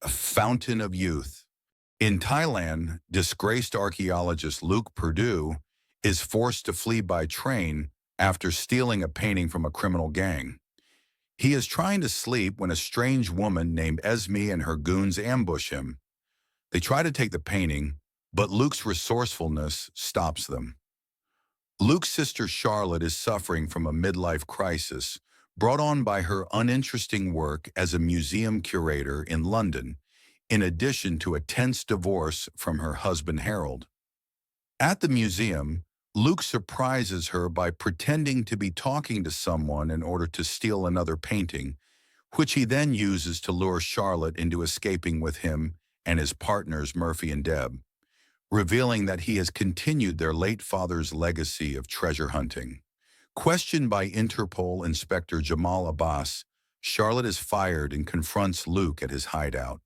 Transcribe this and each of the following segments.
A fountain of youth. In Thailand, disgraced archaeologist Luke Perdue is forced to flee by train after stealing a painting from a criminal gang. He is trying to sleep when a strange woman named Esme and her goons ambush him. They try to take the painting, but Luke's resourcefulness stops them. Luke's sister Charlotte is suffering from a midlife crisis brought on by her uninteresting work as a museum curator in London, in addition to a tense divorce from her husband Harold. At the museum, Luke surprises her by pretending to be talking to someone in order to steal another painting, which he then uses to lure Charlotte into escaping with him and his partners Murphy and Deb, revealing that he has continued their late father's legacy of treasure hunting. Questioned by Interpol Inspector Jamal Abbas, Charlotte is fired and confronts Luke at his hideout,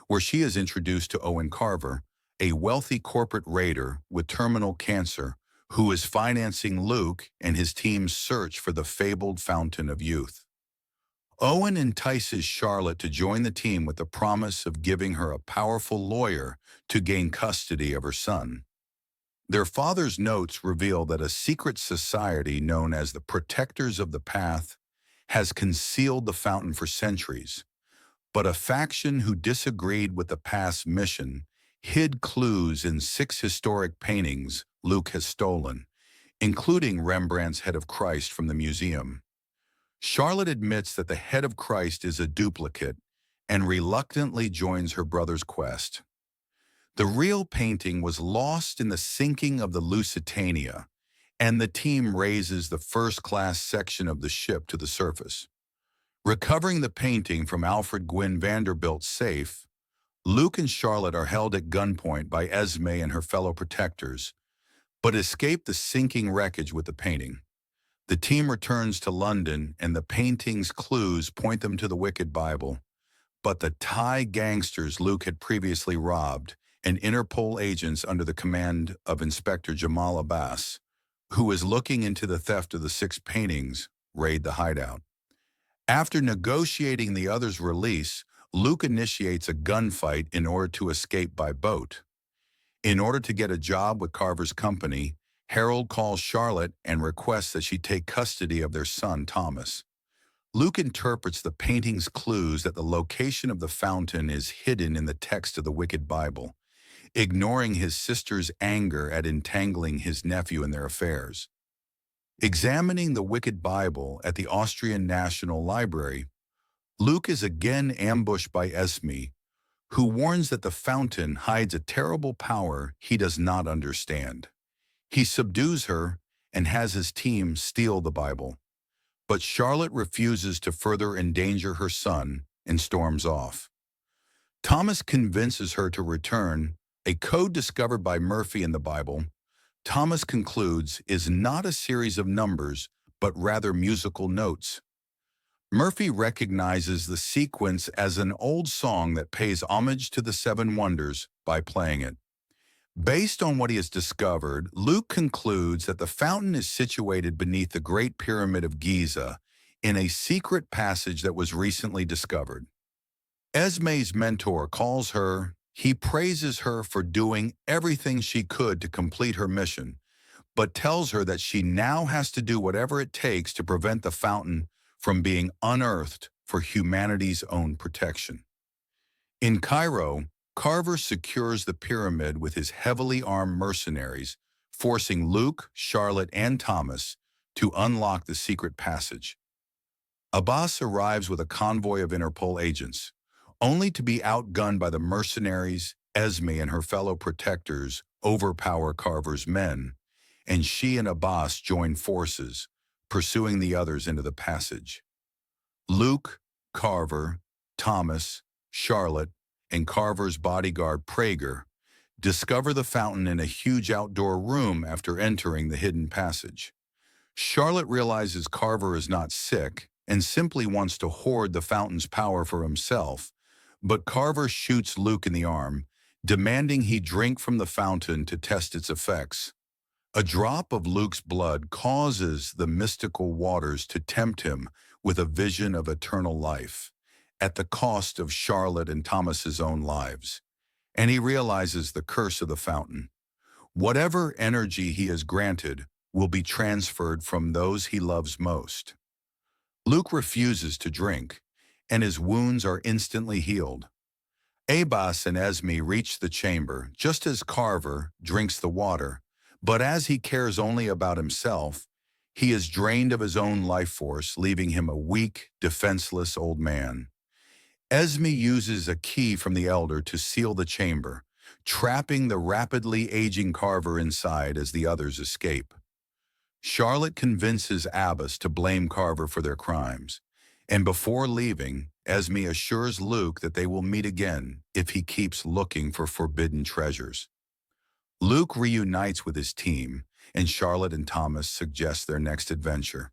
where she is introduced to Owen Carver, a wealthy corporate raider with terminal cancer who is financing Luke and his team's search for the fabled Fountain of Youth. Owen entices Charlotte to join the team with the promise of giving her a powerful lawyer to gain custody of her son. Their father's notes reveal that a secret society known as the Protectors of the Path has concealed the fountain for centuries, but a faction who disagreed with the Path's mission hid clues in 6 historic paintings Luke has stolen, including Rembrandt's Head of Christ from the museum. Charlotte admits that the Head of Christ is a duplicate and reluctantly joins her brother's quest. The real painting was lost in the sinking of the Lusitania, and the team raises the first-class section of the ship to the surface. Recovering the painting from Alfred Gwynne Vanderbilt's safe, Luke and Charlotte are held at gunpoint by Esme and her fellow protectors, but escape the sinking wreckage with the painting. The team returns to London, and the painting's clues point them to the Wicked Bible, but the Thai gangsters Luke had previously robbed and Interpol agents under the command of Inspector Jamal Abbas, who is looking into the theft of the 6 paintings, raid the hideout. After negotiating the others' release, Luke initiates a gunfight in order to escape by boat. In order to get a job with Carver's company, Harold calls Charlotte and requests that she take custody of their son, Thomas. Luke interprets the painting's clues that the location of the fountain is hidden in the text of the Wicked Bible, ignoring his sister's anger at entangling his nephew in their affairs. Examining the Wicked Bible at the Austrian National Library, Luke is again ambushed by Esme, who warns that the fountain hides a terrible power he does not understand. He subdues her and has his team steal the Bible, but Charlotte refuses to further endanger her son and storms off. Thomas convinces her to return. A code discovered by Murphy in the Bible, Thomas concludes, is not a series of numbers, but rather musical notes. Murphy recognizes the sequence as an old song that pays homage to the 7 wonders by playing it. Based on what he has discovered, Luke concludes that the fountain is situated beneath the Great Pyramid of Giza in a secret passage that was recently discovered. Esme's mentor calls her. He praises her for doing everything she could to complete her mission, but tells her that she now has to do whatever it takes to prevent the fountain from being unearthed for humanity's own protection. In Cairo, Carver secures the pyramid with his heavily armed mercenaries, forcing Luke, Charlotte, and Thomas to unlock the secret passage. Abbas arrives with a convoy of Interpol agents, only to be outgunned by the mercenaries. Esme and her fellow protectors overpower Carver's men, and she and Abbas join forces, pursuing the others into the passage. Luke, Carver, Thomas, Charlotte, and Carver's bodyguard Prager discover the fountain in a huge outdoor room after entering the hidden passage. Charlotte realizes Carver is not sick and simply wants to hoard the fountain's power for himself, but Carver shoots Luke in the arm, demanding he drink from the fountain to test its effects. A drop of Luke's blood causes the mystical waters to tempt him with a vision of eternal life. at the cost of Charlotte and Thomas's own lives, and he realizes the curse of the fountain. Whatever energy he is granted will be transferred from those he loves most. Luke refuses to drink, and his wounds are instantly healed. Abbas and Esme reach the chamber just as Carver drinks the water, but as he cares only about himself, he is drained of his own life force, leaving him a weak, defenseless old man. Esme uses a key from the elder to seal the chamber, trapping the rapidly aging Carver inside as the others escape. Charlotte convinces Abbas to blame Carver for their crimes, and before leaving, Esme assures Luke that they will meet again if he keeps looking for forbidden treasures. Luke reunites with his team, and Charlotte and Thomas suggest their next adventure.